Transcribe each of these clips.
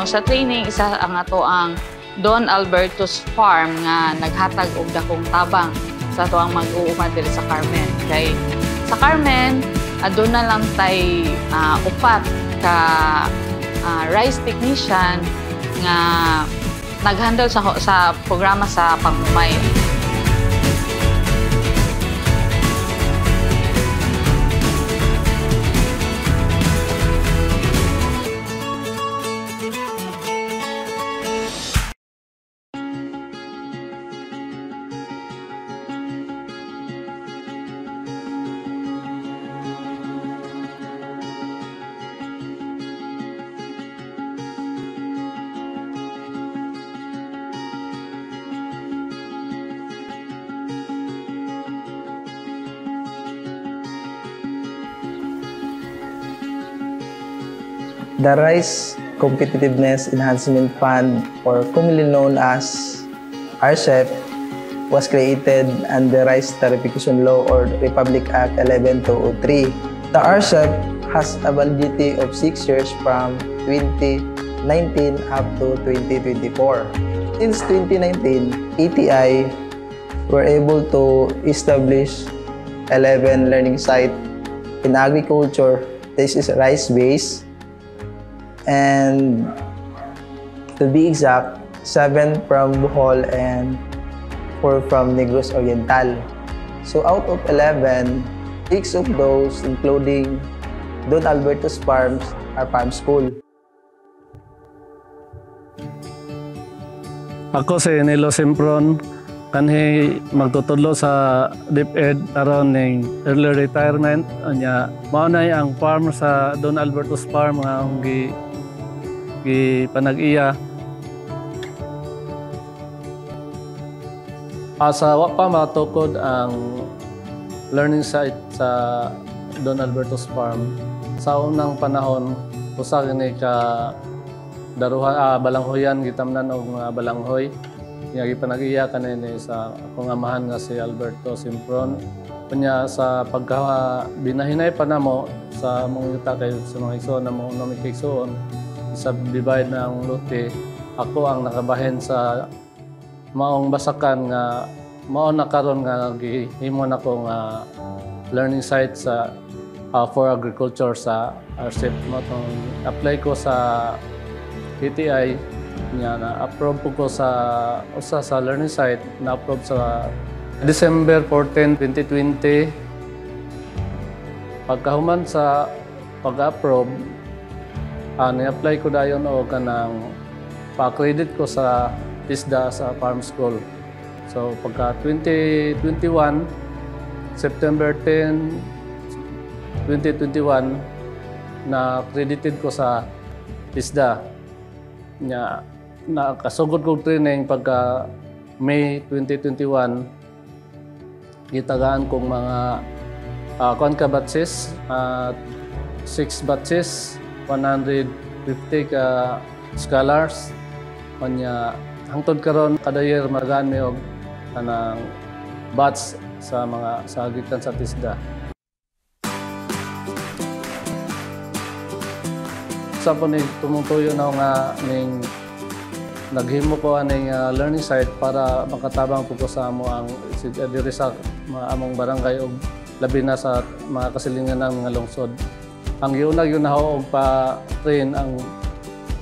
sa training isa ang ato ang Don Alberto's Farm nga naghatag og dakong tabang sa ato ang mag-uuma diri sa Carmen. Kay sa Carmen, aduna na lang tay upat ka rice technician nga nag-handle sa programa sa pangumay. The Rice Competitiveness Enhancement Fund, or commonly known as RCEP, was created under Rice Tariffication Law or Republic Act 11203. The RCEP has a validity of 6 years from 2019 up to 2024. Since 2019, ATI were able to establish 11 learning sites in agriculture. This is rice-based. And to be exact, 7 from Bohol and 4 from Negros Oriental. So out of 11, 6 of those, including Don Alberto's Farms, are farm school. Ako si Nilo Simpron, kanhi magtutudlo sa DepEd aron ning early retirement. Anya maunay ang farm sa Don Alberto's Farm nga panag-iya. Sa wa pa matukod ang learning site sa Don Alberto's Farm, sa unang panahon usa kini ka daruhan balanghoyan gitamnan og balanghoy nga gipanag-iya kanini sa akong amahan nga si Alberto Simpron. Kanya sa binahinay pa namo sa mga yuta kay sa mga igsoon na mga igsoon subdivide ng lote, ako ang nakabahin sa maong basakan nga mao na karon nga gihimo na ko nga learning site sa for agriculture sa RCEP. Apply ko sa ATI nga na-approve ko sa usa sa learning site, na-approve sa December 14, 2020. Pagkahuman sa pag-approve, ni-apply ko dayon o kanang pa-accredit ko sa TISDA sa farm school. So pagka 2021, September 10, 2021, na-accredited ko sa TISDA. Nakasugod kong training pagka May 2021, gitagaan kong mga batches, 6 batches, 150 ka scholars. Kanya hangtod karon kada year magani og kanang batch sa mga sagitan sa TISDA. Sa po ni tumutuyo na nga ning naghimo ko aning learning site para makatabang po ko sa amo ang diri sa among barangay og labi na sa mga kasilingan ng mga lungsod. Ang giuna yun na og pa-train ang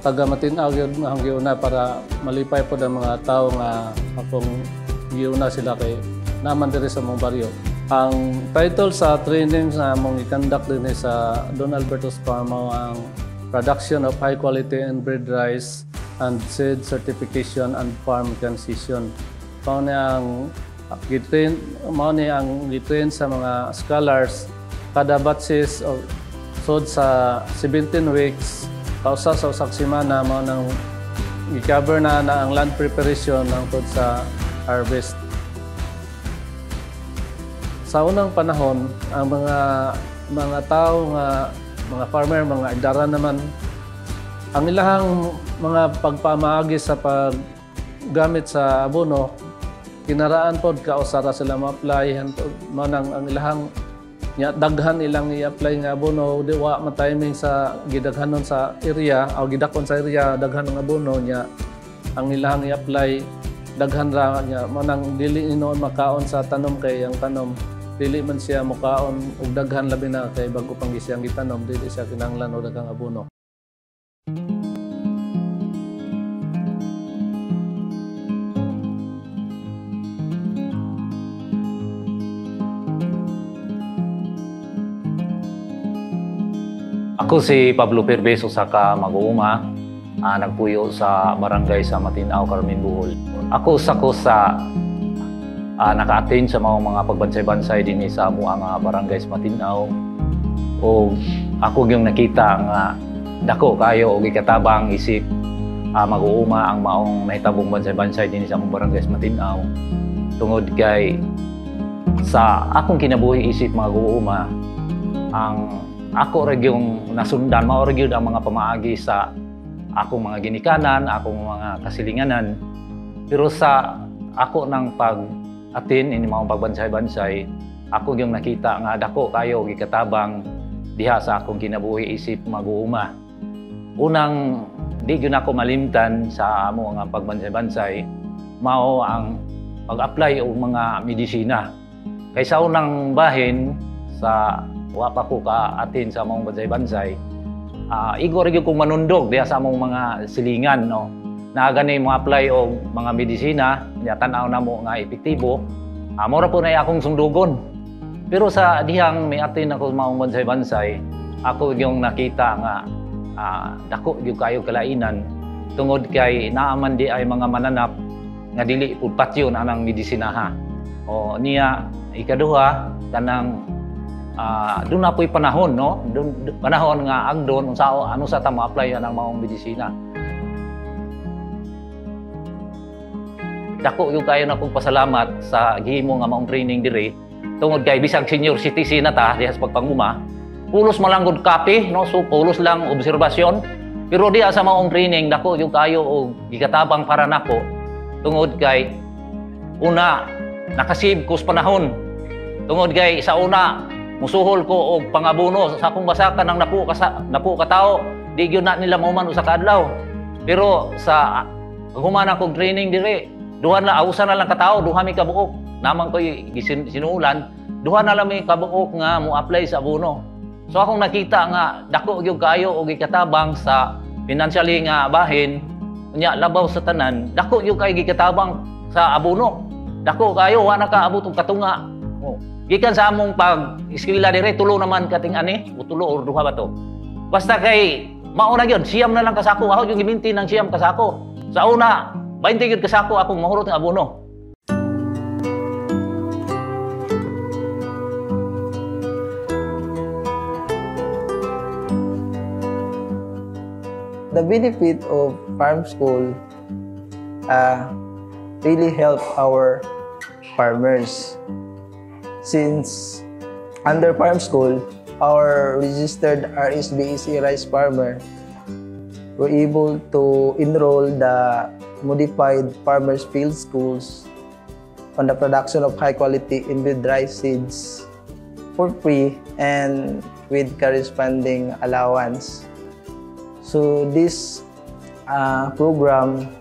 taga-Matinaw yun ang giuna para malipay po ang mga tao nga akong giuna sila kay naman diri sa mong baryo. Ang title sa training sa among i-conduct din sa Don Alberto's Farm ang Production of High Quality and Bred Rice and Seed Certification and Farm Transition. Mao ni ang gitrain sa mga scholars kada batches of sod sa 17 weeks, pausa sa usak semana mao nang i-cover na ang land preparation ng sod sa harvest. Sa unang panahon, ang mga tao nga mga farmer, mga idara naman, ang ilahang mga pagpamaagi sa paggamit sa abono, kinaraan pod kausara sila ma-apply ang ilahang nya daghan ilang i-apply nga abono di wa ma-timing sa gidaghanon sa area o gidakon sa area daghan ng abono nya ang ilang i-apply daghan ra nya manang dili inoon makaon sa tanom kay ang tanom dili man siya mukaon og daghan labi na kay bago pang siyang gitanom dili siya kinahanglan og daghang abono. Ako si Pablo Perbeso sa mag-uuma, nagpuyo sa barangay sa Matinaw, Carmen, Bohol. Ako sa naka-attend sa mga pagbansay-bansay din sa amuang barangay sa Matinaw. O ako yung nakita nga dako kayo og ikatabang isip mag-uuma ang maong nahitabong bansay-bansay din sa among barangay sa Matinaw. Tungod kay sa akong kinabuhi isip mag-uuma ang ako rin yung nasundan, mao rin ang mga pamaagi sa akong mga ginikanan, akong mga kasilinganan. Pero sa ako ng pag-atin, ini mga pagbansay-bansay, ako yung nakita nga dako kayo, gikatabang diha sa akong kinabuhi isip mag-uuma. Unang, di yun ako malimtan sa amo nga pagbansay-bansay, mao ang pag-apply o mga medisina. Kaysa unang bahin sa wa pa ko ka-atin sa among bansay-bansay, igor gyud kong manundog diha sa among mga silingan, no. Na gani mo apply og mga medisina, nya tan-aw na mo nga epektibo, mora po na akong sundugon. Pero sa dihang may atin ako sa among bansay-bansay, ako yung nakita nga dako gyud kayo kalainan tungod kay naaman di ay mga mananap nga dili pud patyon anang medisinaha. O niya ikaduha kanang doon na po'y panahon, no? Panahon nga agdon, ano sa tama apply yan ang maong medisina. Dako yung kayo na kong pasalamat sa gihimo nga maong training diri. Tungod kay bisag senior citizen na ta, diha sa pagpanguma, pulos malanggod kape, no? So pulos lang obserbasyon. Pero diha sa maong training, dako yung kayo og gigatabang para nako. Tungod kay una, nakasave ko sa panahon. Tungod kay sa una, musuhol ko og pangabuno sa akong basakan ng napo ka tao, di gyud na nila mauman usa ka adlaw. Pero sa humana kog training dire, duha na usa na lang ka tao, duha mi ka buok. Naman ko sinuulan, duha na lang mi ka buok nga mo apply sa abono. So akong nakita nga dako gyud kayo og gikatabang sa financially nga bahin, unya labaw sa tanan, dako gyud kay gikatabang sa abono. Dako kayo wa na ka abot og katunga. Gikan sa among pag-eskwela dire, tulo naman kating ani, o tulo or duha ba to. Basta kay mauna gyud, siyam na lang kasako, ako yung giminti ng siyam kasako. Sa una, 20 gyud kasako akong mahurot ng abono. The benefit of farm school really help our farmers. Since under farm school, our registered RSBEC rice farmer were able to enroll the modified farmers field schools on the production of high-quality inbred rice seeds for free and with corresponding allowance. So this program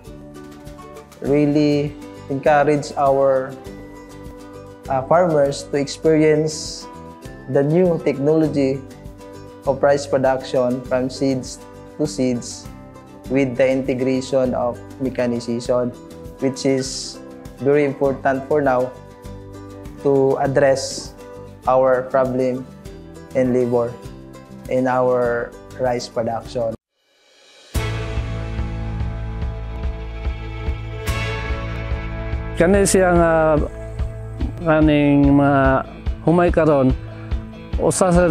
really encouraged our farmers to experience the new technology of rice production from seeds to seeds with the integration of mechanization, which is very important for now to address our problem in labor in our rice production. Kani siya nga kaning mga humay karon usa sa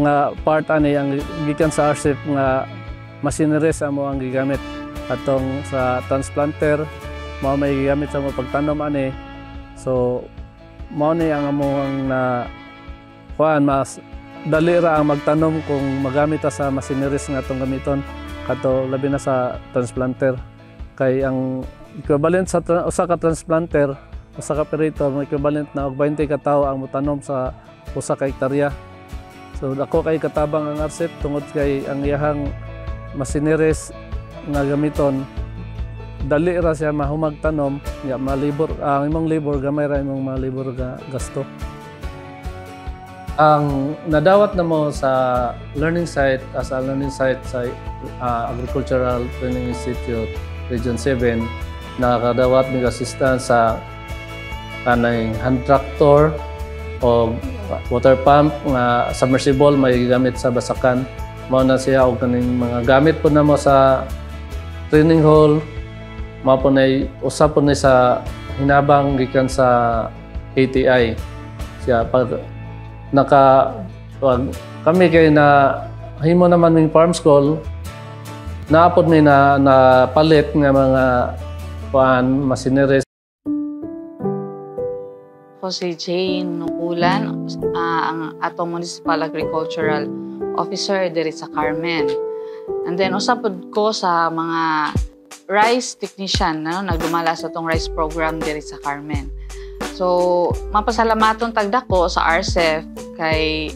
nga part ani ang gikan sa RCEP nga machinery sa mo ang gigamit atong sa transplanter mao may gigamit sa mo pagtanom ani. So mao ni ang among na kuan mas dali ra ang magtanom kung magamit ta sa machineries nga atong gamiton kato labi na sa transplanter kay ang equivalent sa usa ka transplanter usa ka operator mo equivalent na og 20 ka tawo ang motanom sa usa ka hektarya. So ako kay katabang ang RCEP tungod kay ang iyahang masineres nga gamiton dali ra siya mahumag tanom, ya malibor ang imong labor gamay ra imong malibor ga gasto. Ang nadawat na mo sa learning site as a learning site sa Agricultural Training Institute Region 7, nakakadawat ng assistance sa kanang hand tractor o water pump nga submersible may gamit sa basakan. Mao na siya og kaning mga gamit po na mo sa training hall. Mao po nay usa po ni sa hinabang gikan sa ATI. Siya pag kami kay na himo naman ng farm school, naapod may na palit nga mga masineres. Ako si Jane Nukulan, ang atong Municipal Agricultural Officer diri sa Carmen. And then usapod ko sa mga rice technician na nagdumala sa tong rice program diri sa Carmen. So, mapasalamaton tagdako sa RCEF kay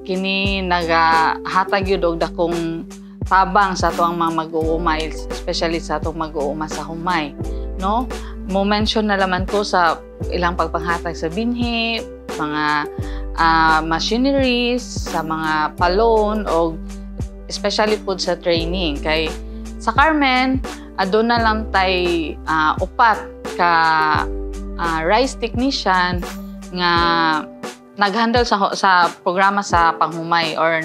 kini nagahatag yun og dakong tabang sa atong mga mag-uumay, especially sa atong mag-uuma sa humay. No? Mo-mention na laman ko sa ilang pagpanghatag sa binhi, mga machineries, sa mga palon, o especially po sa training. Kay sa Carmen, doon na lang tay upat ka rice technician nga nag-handle sa programa sa panghumay or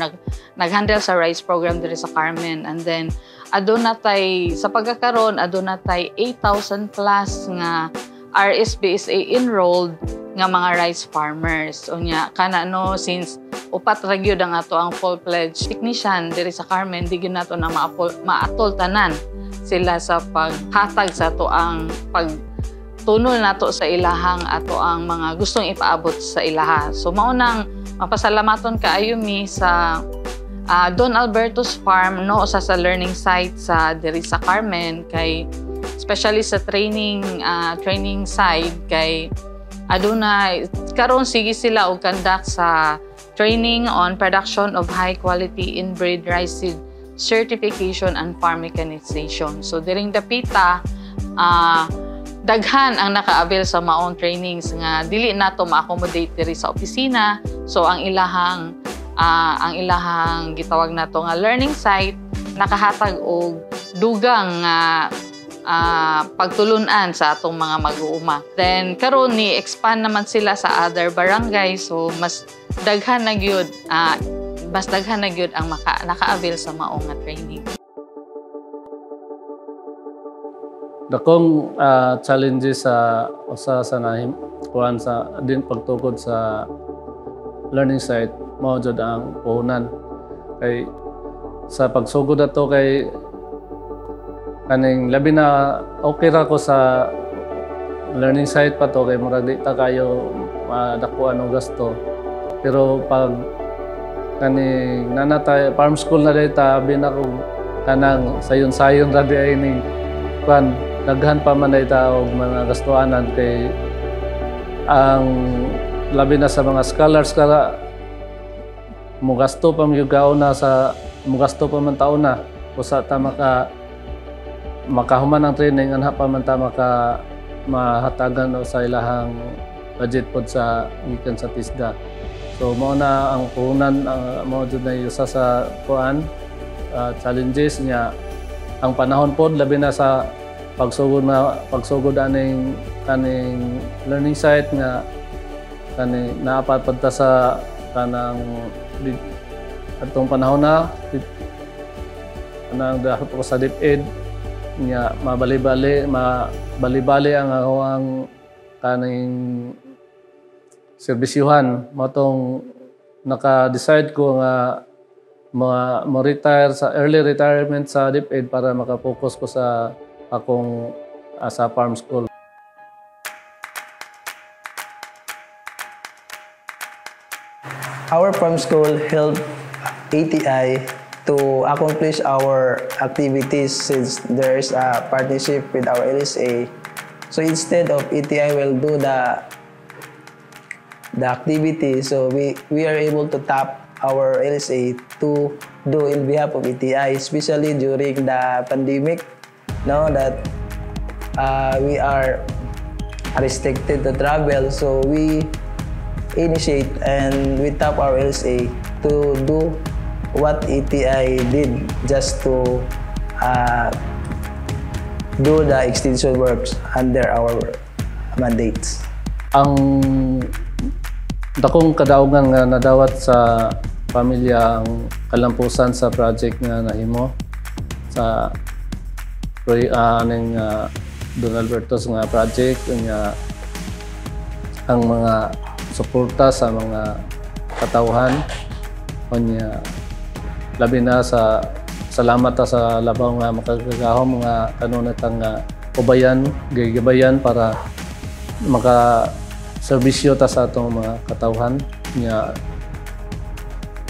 nag-handle sa rice program diri sa Carmen. And then adun natay sa pagkakaroon adun natay 8,000 plus nga RSBSA enrolled nga mga rice farmers. Unya kana no, since upat ra gyud ang ato ang full-fledged technician diri sa Carmen, di gyud nato na maatol tanan sila sa paghatag sa ato ang tunol nato sa ilahang ato ang mga gustong ipaabot sa ilaha. So maunang mapasalamaton kaayo mi sa Don Alberto's Farm, no, sa learning site sa diri sa Carmen, kay especially sa training side kay aduna karon sige sila og conduct sa training on production of high quality inbred rice seed certification and farm mechanization. So diring dapita daghan ang naka-avail sa maong trainings nga dili nato ma-accommodate diri sa opisina. So ang ilahang gitawag nato nga learning site nakahatag og dugang pagtulunan sa atong mga mag-uuma. Then karon ni expand naman sila sa other barangays, so mas daghan na gyud ang naka-avail sa maong nga training. Dakong challenges sa usa sa kuan sa din pagtukod sa learning site mao jud ang puhunan. Kay sa pagsugod ato kay kaning labi na okay ra ko sa learning site pa to kay murag di ta kayo dakuan og gasto. Pero pag kaning nanatay farm school na dayta bin ako kanang sayon-sayon ra di ay ning kuan daghan pa man dayta og mga gastuanan kay ang labi na sa mga scholars kara mugasto pa mugasto pa man taon na usa ta makahuman ang training anha pa man ta mahatagan sa ilahang budget pod sa gikan sa TISDA. So mao na ang puhunan mao jud na usa sa kuan challenges niya ang panahon pod labi na sa pagsugod aning kaning learning site nga kani naapadta sa kanang atong panahon na kanang dahil po sa DepEd nya mabali-bali ang awang kaning serbisyuhan matong naka-decide ko nga mo-retire sa early retirement sa DepEd para maka-focus ko sa akong sa farm school. Our farm school helped ATI to accomplish our activities since there is a partnership with our LSA. So instead of ATI will do the activity. So we are able to tap our LSA to do in behalf of ETI, especially during the pandemic, no, that we are restricted to travel. So we initiate and we tap our LSA to do what ETI did, just to do the extension works under our mandates. Ang dakong kadaugan nga nadawat sa pamilya ang kalampusan sa project nga nahimo sa Don Alberto's nga project nga ang mga suporta sa mga katawhan unya labi na sa salamat sa labaw nga makagagahom nga kanunatang nga ubayan gigabayan para maka serbisyo ta sa atong mga katawhan nya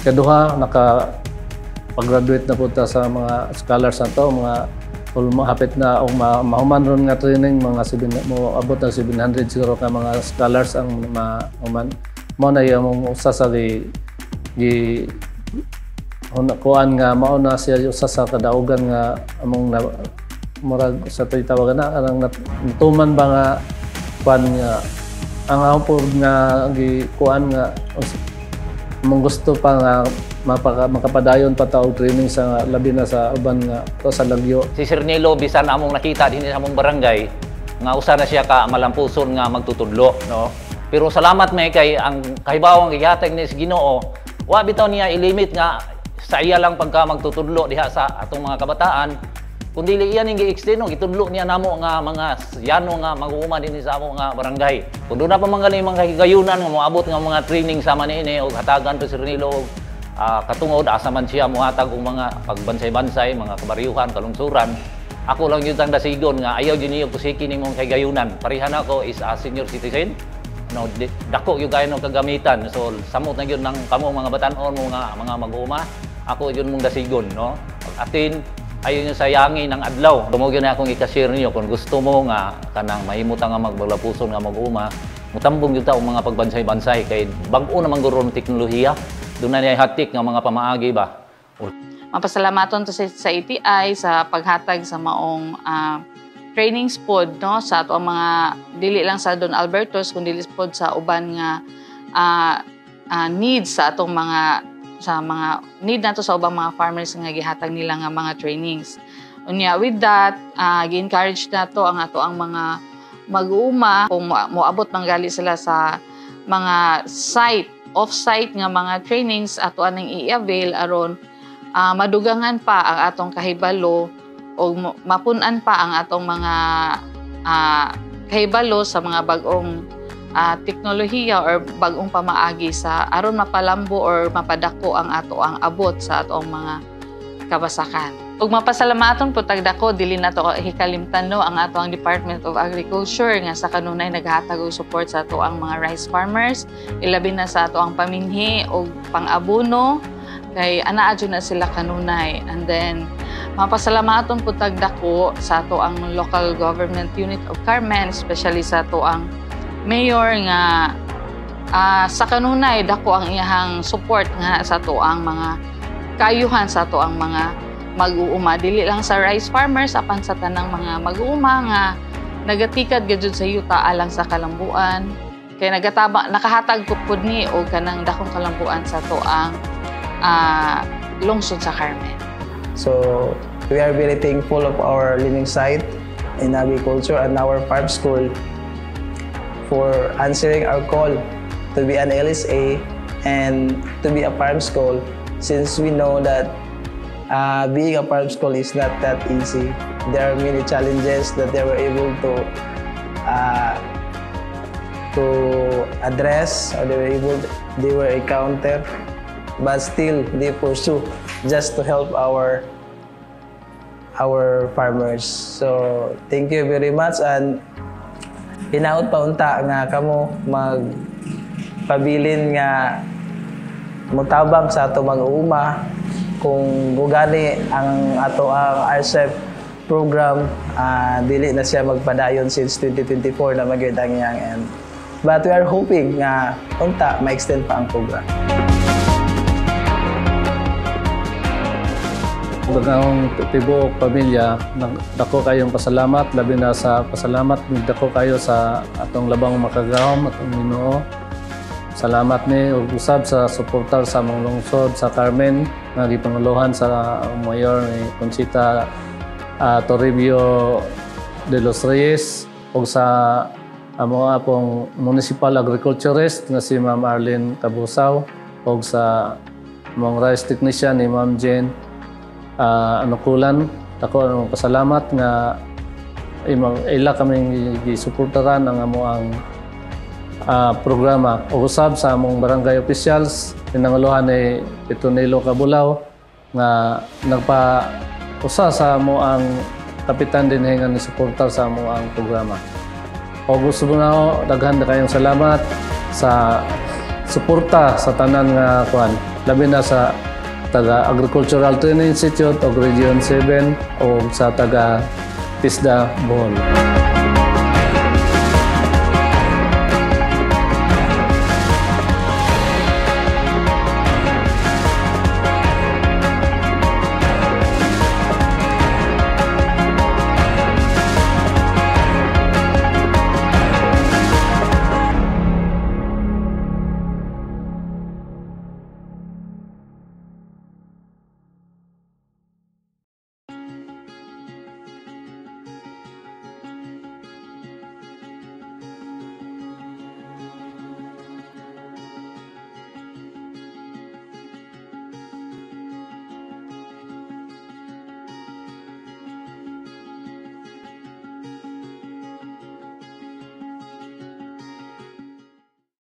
kaduha naka pag-graduate na po ta sa mga scholars nato mga hapit na og mahuman ron nga training mga mo abot ng 700 siguro ka mga scholars ang mahuman mo na yung usa sa kuan nga mao na siya usa sa kadaugan nga among murag sa tawagan na anang natuman ba nga kuan nga ang ako nga kuan nga mong gusto pa nga makapadayon pa taog training sa labi na sa uban nga to sa Lagyo. Si Sir Nilo bisan among nakita dinhi sa among barangay nga usa na siya ka malampuson nga magtutudlo, no. Pero salamat may kay ang kahibawang gihatag ni Ginoo wa bitaw niya ilimit nga sa iya lang pagka magtutudlo diha sa atong mga kabataan, kundi iyan ning gi-extend gitudlo niya namo nga mga yano nga mag-uuma dinhi sa among nga barangay. Kun doon na pa mga higayunan nga moabot nga mga training sama niini og hatagan to Sir Nilo katungod asa man siya mohatag og mga pagbansay-bansay, mga kabaryuhan, kalungsuran. Ako lang yun ang dasigon nga ayaw yun yung kusiki ni mong higayunan. Parihan ako is a senior citizen. No, dako yung gaya ng kagamitan. So, samot na yun ng kamo mga batanon, mga mag-uuma. Ako yun mong dasigon, no? Atin, ayun yung sayangi ng adlaw. Dumugyan na akong ikashare niyo kung gusto mo nga kanang mahimutan nga magbalapuson nga mag-uuma. Mutambong yun taong mga pagbansay-bansay kay bag-o naman guro ng teknolohiya. Doon na niya hatik nga mga pamaagi ba. Mapasalamaton to sa ETI sa paghatag sa maong trainings pod, no, sa ato ang mga dili lang sa Don Alberto's kundi pod sa uban nga needs sa atong mga need nato sa ubang mga farmers nga gihatag nila nga mga trainings. Unya with that, gi-encourage nato ang ato ang mga mag-uuma kung moabot manggali sila sa mga off-site nga mga trainings ato aning i-avail aron madugangan pa ang atong kahibalo o mapunan pa ang atong mga kahibalo sa mga bagong teknolohiya or bagong pamaagi sa aron mapalambo or mapadako ang ato ang abot sa atong mga kabasakan. Ug mapasalamaton po tagdako dili nato hikalimtan no ang ato ang Department of Agriculture nga sa kanunay naghatag og support sa ato ang mga rice farmers, ilabi na sa ato ang paminhi og pang-abono kay anaa jud na sila kanunay. And then mapasalamaton po tagdako sa ato ang local government unit of Carmen, especially sa ato ang mayor nga sa kanunay dako ang iyahang support nga sa ato ang mga kayuhan sa ato ang mga mag-uuma dili lang sa rice farmers apan sa tanang mga mag-uuma nga nagatikad gayud sa yuta alang sa kalambuan kay nakahatag pud ni og kanang dakong kalambuan sa ato ang lungsod sa Carmen. So we are very thankful of our learning site in agriculture and our farm school for answering our call to be an LSA and to be a farm school, since we know that being a farm school is not that easy. There are many challenges that they were able to address, or they were encounter, but still they pursue just to help our farmers. So thank you very much, and hinaot pa unta nga kamo magpabilin nga mutabang sa ato mag-uuma kung gugani ang ato ang RCEP program. Dili na siya magpadayon since 2024 na magyud ang iyang end. But we are hoping nga unta ma-extend pa ang program. Daghang tibuok pamilya, dako kayong pasalamat, labi na sa pasalamat, dako kayo sa atong labang makagahom, atong Ginoo. Salamat ni ug usab sa suportar sa among lungsod sa Carmen nga gipanguluhan sa Mayor ni Conchita Toribio de los Reyes ug sa amo apong municipal agriculturist nga si Ma'am Arlene Cabusaw ug sa among rice technician ni Ma'am Jane Anukulan. Ako pasalamat nga ila kaming gisuportaran ang amoang programa. O usab sa among barangay officials, pinanguluhan ni Petronilo Cabulao nga nagpa-usa sa amoang kapitan din nga ni suportar sa amoang programa. O gusto mo na daghan na kayong salamat sa suporta sa tanan nga kuan, labi na sa taga Agricultural Training Institute o Region 7 o sa taga TISDA Bohol.